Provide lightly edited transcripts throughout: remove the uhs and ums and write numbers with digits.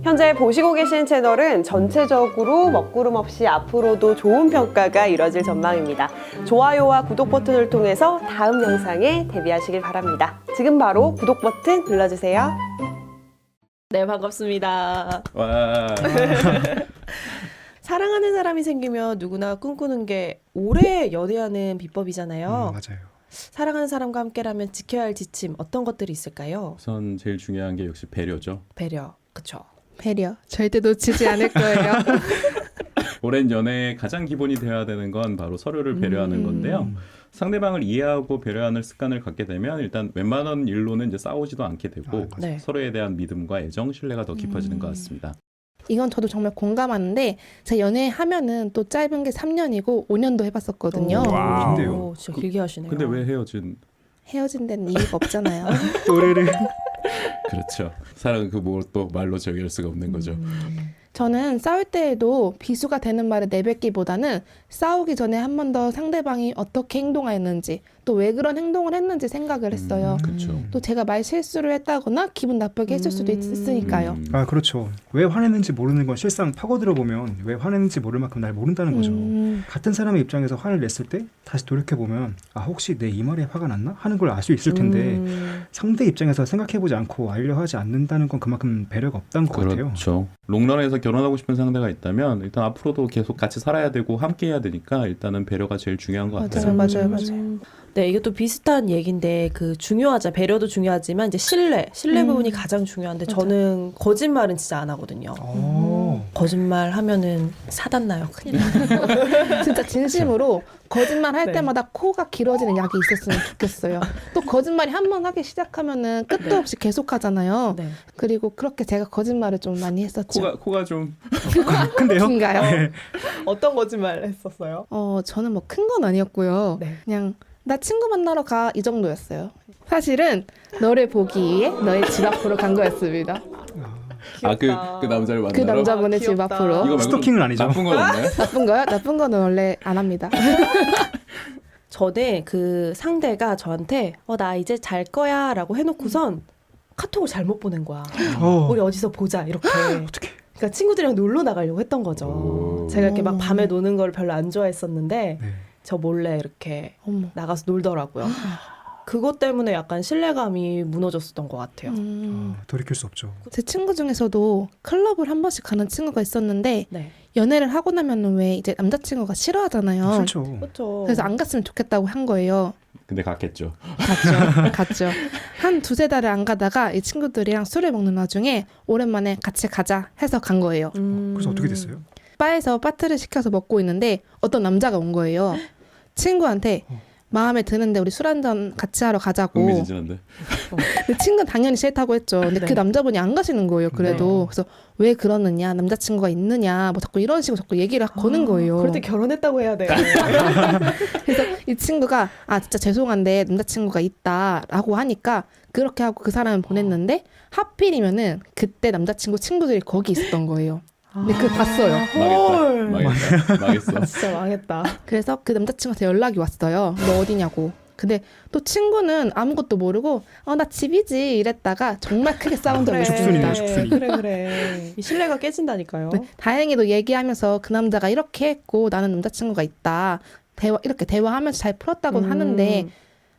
현재 보시고 계신 채널은 전체적으로 먹구름 없이 앞으로도 좋은 평가가 이뤄질 전망입니다. 좋아요와 구독 버튼을 통해서 다음 영상에 데뷔하시길 바랍니다. 지금 바로 구독 버튼 눌러주세요. 네, 반갑습니다. 와. 사랑하는 사람이 생기면 누구나 꿈꾸는 게 오래 연애하는 비법이잖아요. 맞아요. 사랑하는 사람과 함께라면 지켜야 할 지침 어떤 것들이 있을까요? 우선 제일 중요한 게 역시 배려죠. 배려, 그쵸? 배려. 절대 놓치지 않을 거예요. 오랜 연애의 가장 기본이 되어야 되는 건 바로 서로를 배려하는 건데요. 상대방을 이해하고 배려하는 습관을 갖게 되면 일단 웬만한 일로는 이제 싸우지도 않게 되고 네. 서로에 대한 믿음과 애정, 신뢰가 더 깊어지는 것 같습니다. 이건 저도 정말 공감하는데 제 연애하면은 또 짧은 게 3년이고 5년도 해봤었거든요. 와. 긴데요. 오, 진짜 길게 하시네요. 근데 왜 헤어진? 헤어진 데는 이유가 없잖아요. 또래를 그렇죠. 사랑은 그 뭘 또 말로 저기할 수가 없는 거죠. 저는 싸울 때에도 비수가 되는 말을 내뱉기보다는 싸우기 전에 한 번 더 상대방이 어떻게 행동했는지 또 왜 그런 행동을 했는지 생각을 했어요. 그렇죠. 또 제가 말 실수를 했다거나 기분 나쁘게 했을 수도 있으니까요. 아 그렇죠. 왜 화냈는지 모르는 건 실상 파고들어 보면 왜 화냈는지 모를 만큼 날 모른다는 거죠. 같은 사람의 입장에서 화를 냈을 때 다시 돌이켜 보면 아 혹시 내 이 말에 화가 났나 하는 걸 알 수 있을 텐데 상대 입장에서 생각해보지 않고 알려하지 않는다는 건 그만큼 배려가 없다는 것 같아요. 그렇죠. 롱런에서 결혼하고 싶은 상대가 있다면 일단 앞으로도 계속 같이 살아야 되고 함께 해야 되니까 일단은 배려가 제일 중요한 것 같아요. 맞아요. 네, 이게 또 비슷한 얘기인데 그 중요하자 배려도 중요하지만 이제 신뢰 부분이 가장 중요한데 저는 거짓말은 진짜 안 하거든요. 거짓말 하면은 사단 나요. 큰일 나요. 진짜 진심으로 거짓말 할 네. 때마다 코가 길어지는 약이 있었으면 좋겠어요. 또 거짓말이 한 번 하기 시작하면은 끝도 없이 계속 하잖아요. 네. 그리고 그렇게 제가 거짓말을 좀 많이 했었죠. 코가 좀 근데요? 긴가요? 네. 어떤 거짓말 했었어요? 저는 뭐 큰 건 아니었고요. 네. 그냥 나 친구 만나러 가 이 정도였어요. 사실은 너를 보기 위해 너의 집 앞으로 간 거였습니다. 그 남자를 만나러 그 남자분의 집 귀엽다. 앞으로. 이거 말고 스토킹은 아니죠? 나쁜 건 없나요? 나쁜 거요? 나쁜 거는 원래 안 합니다. 전에 그 상대가 저한테 나 이제 잘 거야 라고 해놓고선 카톡을 잘못 보낸 거야. 우리 어디서 보자 이렇게. 어떻게? 그러니까 친구들이랑 놀러 나가려고 했던 거죠. 오. 제가 이렇게 막 밤에 노는 걸 별로 안 좋아했었는데 네. 저 몰래 이렇게 어머. 나가서 놀더라고요. 그것 때문에 약간 신뢰감이 무너졌었던 것 같아요. 돌이킬 수 없죠. 제 친구 중에서도 클럽을 한 번씩 가는 친구가 있었는데 네. 연애를 하고 나면은 왜 이제 남자친구가 싫어하잖아요. 싫죠. 그렇죠. 그래서 안 갔으면 좋겠다고 한 거예요. 근데 갔겠죠. 갔죠. 한 두세 달을 안 가다가 이 친구들이랑 술을 먹는 와중에 오랜만에 같이 가자 해서 간 거예요. 그래서 어떻게 됐어요? 바에서 파트를 시켜서 먹고 있는데 어떤 남자가 온 거예요. 친구한테 마음에 드는데 우리 술 한잔 같이 하러 가자고. 흥미진진한데. 근데 친구는 당연히 싫다고 했죠. 근데 네. 그 남자분이 안 가시는 거예요. 그래도. 네. 그래서 왜 그러느냐, 남자친구가 있느냐, 뭐 자꾸 이런 식으로 자꾸 얘기를 거는 거예요. 그럴 때 결혼했다고 해야 돼. 그래서 이 친구가 진짜 죄송한데 남자친구가 있다라고 하니까 그렇게 하고 그 사람을 보냈는데 하필이면은 그때 남자친구 친구들이 거기 있었던 거예요. 근데 그걸 봤어요. 망했어. 진짜 망했다. 그래서 그 남자친구한테 연락이 왔어요. 너 어디냐고. 근데 또 친구는 아무것도 모르고 나 집이지 이랬다가 정말 크게 싸운 적이 죽순이네요, 있습니다. 죽순이. 그래. 이 신뢰가 깨진다니까요. 네, 다행히도 얘기하면서 그 남자가 이렇게 했고 나는 남자친구가 있다. 이렇게 대화하면서 잘 풀었다고는 하는데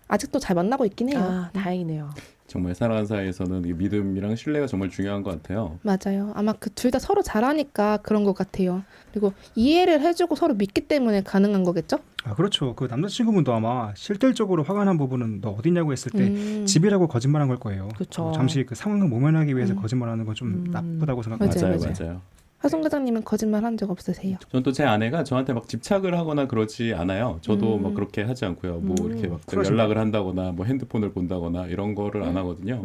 아직도 잘 만나고 있긴 해요. 다행이네요. 정말 사랑하는 사이에서는 이 믿음이랑 신뢰가 정말 중요한 것 같아요. 맞아요. 아마 그 둘 다 서로 잘하니까 그런 것 같아요. 그리고 이해를 해주고 서로 믿기 때문에 가능한 거겠죠? 아 그렇죠. 그 남자친구분도 아마 실질적으로 화가 난 부분은 너 어디냐고 했을 때 집이라고 거짓말한 걸 거예요. 그쵸. 잠시 그 상황을 모면하기 위해서 거짓말하는 건 좀 나쁘다고 생각합니다. 맞아요. 하성 과장님은 거짓말 한 적 없으세요? 전 또 제 아내가 저한테 막 집착을 하거나 그러지 않아요. 저도 막 그렇게 하지 않고요. 뭐 이렇게 막 연락을 한다거나 뭐 핸드폰을 본다거나 이런 거를 안 하거든요.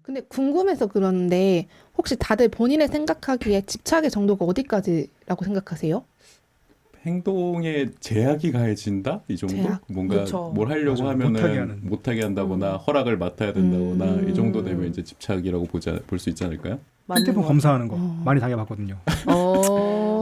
근데 궁금해서 그러는데 혹시 다들 본인의 생각하기에 집착의 정도가 어디까지라고 생각하세요? 행동에 제약이 가해진다? 이 정도? 제약? 뭔가 그쵸. 뭘 하려고 맞아요. 하면은 못하게 한다거나 허락을 맡아야 된다거나 이 정도 되면 음. 이제 집착이라고 볼 수 있지 않을까요? 핸드폰 검사하는 거 많이 당해봤거든요.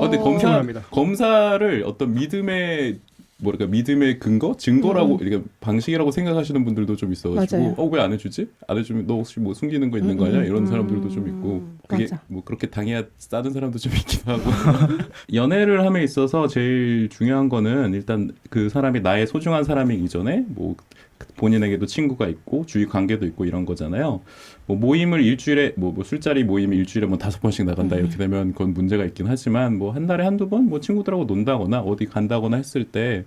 근데 기억납니다. 검사를 어떤 믿음의 뭐랄까 믿음의 근거, 증거라고 이렇게 방식이라고 생각하시는 분들도 좀 있어가지고 맞아요. 왜 안 해주지? 안 해주면 너 혹시 뭐 숨기는 거 있는 거 아니야? 이런 사람들도 좀 있고 그게 맞아. 뭐 그렇게 당해야 싸는 사람도 좀 있기도 하고 연애를 함에 있어서 제일 중요한 거는 일단 그 사람이 나의 소중한 사람이기 전에 뭐 본인에게도 친구가 있고 주위 관계도 있고 이런 거잖아요. 뭐 모임을 일주일에 뭐 술자리 모임 일주일에 뭐 5번씩 나간다 이렇게 되면 그건 문제가 있긴 하지만 뭐 한 달에 한두 번 뭐 친구들하고 논다거나 어디 간다거나 했을 때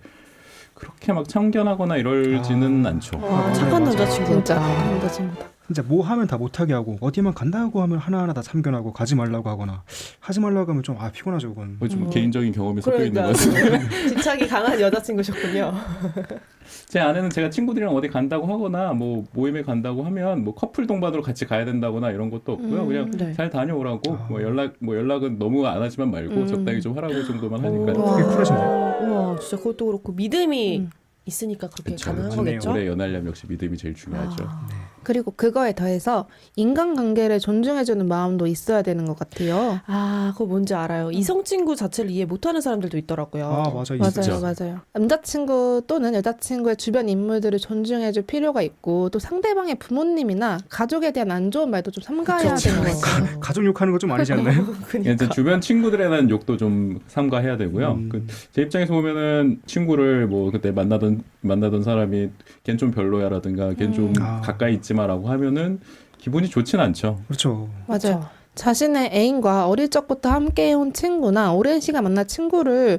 그렇게 막 참견하거나 이러지는 않죠. 와, 착한 맞아. 남자친구. 진짜 남자친구다. 진짜 뭐 하면 다 못하게 하고 어디만 간다고 하면 하나하나 다 참견하고 가지 말라고 하거나 하지 말라고 하면 좀 피곤하죠 그건. 뭐 좀 개인적인 경험이 섞여 있는 것 그러니까 같아요. 집착이 강한 여자친구셨군요. 제 아내는 제가 친구들이랑 어디 간다고 하거나 뭐 모임에 간다고 하면 뭐 커플 동반으로 같이 가야 된다거나 이런 것도 없고요. 그냥 네. 잘 다녀오라고 뭐 연락은 너무 안 하지만 말고 적당히 좀 하라고 정도만 하니까. 되게 쿨하신데요? 우와, 진짜 그것도 그렇고 믿음이 있으니까 그렇게 그쵸, 가능한 그쵸. 거겠죠? 오래 연하려면 역시 믿음이 제일 중요하죠. 아, 그리고 그거에 더해서 인간관계를 존중해주는 마음도 있어야 되는 것 같아요. 그거 뭔지 알아요. 이성 친구 자체를 이해 못하는 사람들도 있더라고요. 맞아 맞아요, 진짜. 맞아요. 남자친구 또는 여자친구의 주변 인물들을 존중해줄 필요가 있고 또 상대방의 부모님이나 가족에 대한 안 좋은 말도 좀 삼가해야 그쵸. 되는 것 같아요. 가족 욕하는 거 좀 아니지 않나요? 일단 주변 친구들에 대한 욕도 좀 삼가해야 되고요. 제 입장에서 보면은 친구를 뭐 그때 만나던 사람이 걘 좀 별로야라든가 걘 좀 가까이 있지 마라고 하면은 기분이 좋진 않죠. 그렇죠. 맞아요. 자신의 애인과 어릴 적부터 함께 해온 친구나 오랜 시간 만난 친구를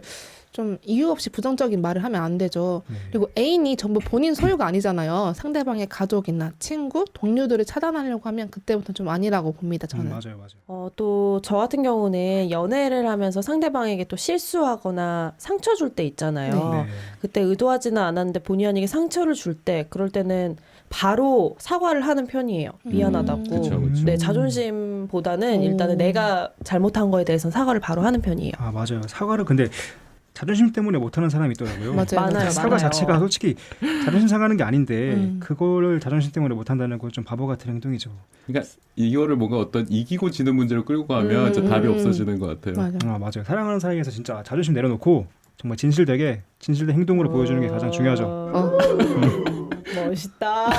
좀 이유 없이 부정적인 말을 하면 안 되죠. 그리고 애인이 전부 본인 소유가 아니잖아요. 상대방의 가족이나 친구, 동료들을 차단하려고 하면 그때부터 좀 아니라고 봅니다. 저는. 맞아요. 또 저 같은 경우는 연애를 하면서 상대방에게 또 실수하거나 상처 줄 때 있잖아요. 네. 그때 의도하지는 않았는데 본의 아니게 상처를 줄 때 그럴 때는 바로 사과를 하는 편이에요. 미안하다고. 그쵸. 네, 자존심보다는 일단은 내가 잘못한 거에 대해서는 사과를 바로 하는 편이에요. 맞아요. 사과를 근데 자존심 때문에 못하는 사람이 있더라고요. 맞아요. 많아요, 사과 많아요. 자체가 솔직히 자존심 상하는 게 아닌데 그거를 자존심 때문에 못한다는 건 좀 바보 같은 행동이죠. 그러니까 이거를 뭔가 어떤 이기고 지는 문제로 끌고 가면 진짜 답이 없어지는 것 같아요. 맞아요. 맞아요. 사랑하는 사이에서 진짜 자존심 내려놓고 정말 진실된 행동으로 보여주는 게 가장 중요하죠. 멋있다.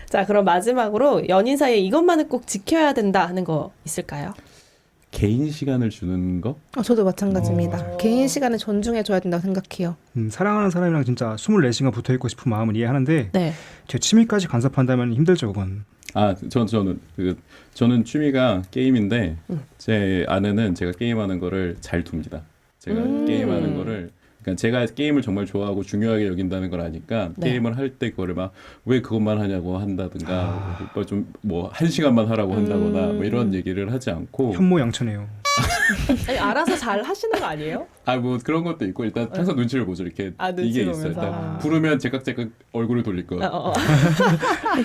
자, 그럼 마지막으로 연인 사이에 이것만은 꼭 지켜야 된다 하는 거 있을까요? 개인 시간을 주는 거? 저도 마찬가지입니다. 개인 시간을 존중해줘야 된다고 생각해요. 사랑하는 사람이랑 진짜 24시간 붙어있고 싶은 마음은 이해하는데 네. 제 취미까지 간섭한다면 힘들죠 그건. 저는 취미가 게임인데 제 아내는 제가 게임하는 거를 잘 둡니다. 제가 게임하는 거를 그러니까 제가 게임을 정말 좋아하고 중요하게 여긴다는 걸 아니까 네. 게임을 할 때 그거를 막 왜 그것만 하냐고 한다든가 좀 뭐 1시간만 하라고 한다거나 뭐 이런 얘기를 하지 않고 현모양처네요. 아니, 알아서 잘 하시는 거 아니에요? 뭐 그런 것도 있고 일단 항상 눈치를 보죠. 이렇게 눈치를 이게 있어요. 보면서. 일단 부르면 제깍제깍 얼굴을 돌릴 거.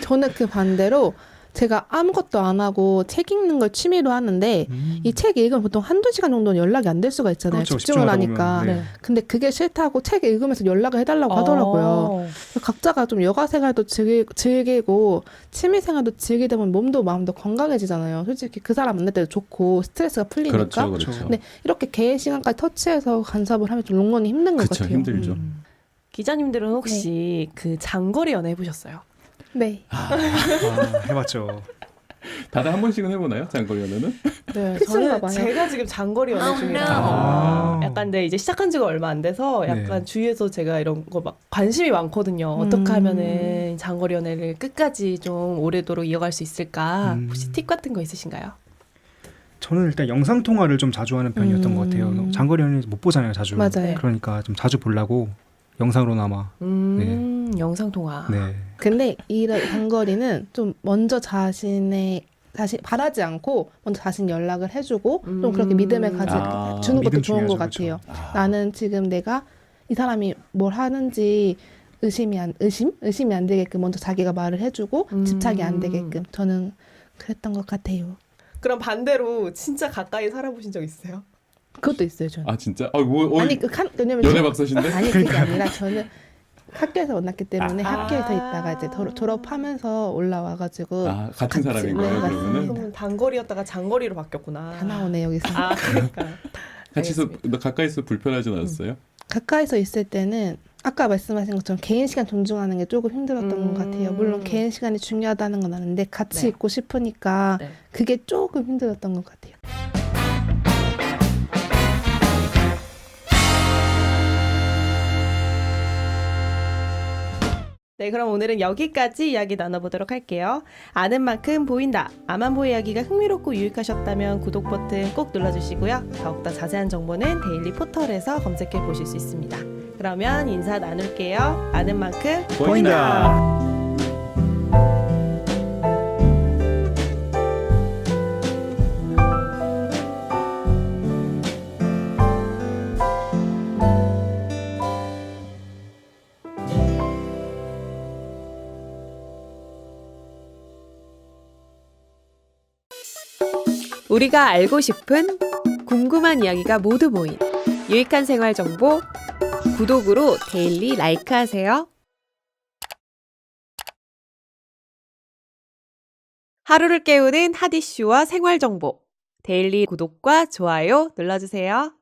저는 그 반대로 제가 아무것도 안 하고 책 읽는 걸 취미로 하는데 이 책 읽으면 보통 한두 시간 정도는 연락이 안 될 수가 있잖아요. 그렇죠. 집중을 집중하다 하니까. 보면, 네. 근데 그게 싫다고 책 읽으면서 연락을 해달라고 하더라고요. 각자가 좀 여가 생활도 즐기고 취미 생활도 즐기다 보면 몸도 마음도 건강해지잖아요. 솔직히 그 사람 만날 때도 좋고 스트레스가 풀리니까. 그렇죠, 그렇죠. 근데 이렇게 개인 시간까지 터치해서 간섭을 하면 좀 롱런이 힘든 것 그렇죠, 같아요. 힘들죠. 기자님들은 혹시 그 장거리 연애 해보셨어요? 네. 해봤죠. 다들 한 번씩은 해보나요? 장거리 연애는? 네, 필수인가 저는 봐요. 제가 지금 장거리 연애 중이라 약간 근데 이제 시작한 지가 얼마 안 돼서 약간 네. 주위에서 제가 이런 거 막 관심이 많거든요. 어떻게 하면은 장거리 연애를 끝까지 좀 오래도록 이어갈 수 있을까? 혹시 팁 같은 거 있으신가요? 저는 일단 영상 통화를 좀 자주 하는 편이었던 것 같아요. 장거리 연애 못 보잖아요, 자주. 맞아요. 그러니까 좀 자주 보려고 영상으로나마. 영상 통화. 네. 근데 이런 단거리는 좀 먼저 자신 바라지 않고 먼저 자신 연락을 해주고 좀 그렇게 믿음을 주는 것도 믿음 좋은 것 중요하죠, 같아요. 나는 지금 내가 이 사람이 뭘 하는지 의심이 안 되게끔 먼저 자기가 말을 해주고 집착이 안 되게끔 저는 그랬던 것 같아요. 그럼 반대로 진짜 가까이 살아보신 적 있어요? 그것도 있어요, 저는. 아 진짜? 아니 왜냐면 연애 박사신데? 아니 그게 아니라 저는 학교에서 만났기 때문에 학교에서 있다가 이제 졸업하면서 올라와가지고 같은 사람인 거예요, 맞습니다. 그러면은? 그러면 단거리였다가 장거리로 바뀌었구나. 다 나오네 여기서. 그러니까. 알겠습니다. 가까이서 불편하진 않았어요? 가까이서 있을 때는 아까 말씀하신 것처럼 개인 시간 존중하는 게 조금 힘들었던 것 같아요. 물론 개인 시간이 중요하다는 건 아는데 같이 네. 있고 싶으니까 네. 그게 조금 힘들었던 것 같아요. 네, 그럼 오늘은 여기까지 이야기 나눠보도록 할게요. 아는 만큼 보인다. 아만보의 이야기가 흥미롭고 유익하셨다면 구독 버튼 꼭 눌러주시고요. 더욱더 자세한 정보는 데일리 포털에서 검색해 보실 수 있습니다. 그러면 인사 나눌게요. 아는 만큼 보인다. 우리가 알고 싶은 궁금한 이야기가 모두 모인 유익한 생활 정보 구독으로 데일리 라이크하세요. 하루를 깨우는 핫 이슈와 생활 정보 데일리 구독과 좋아요 눌러주세요.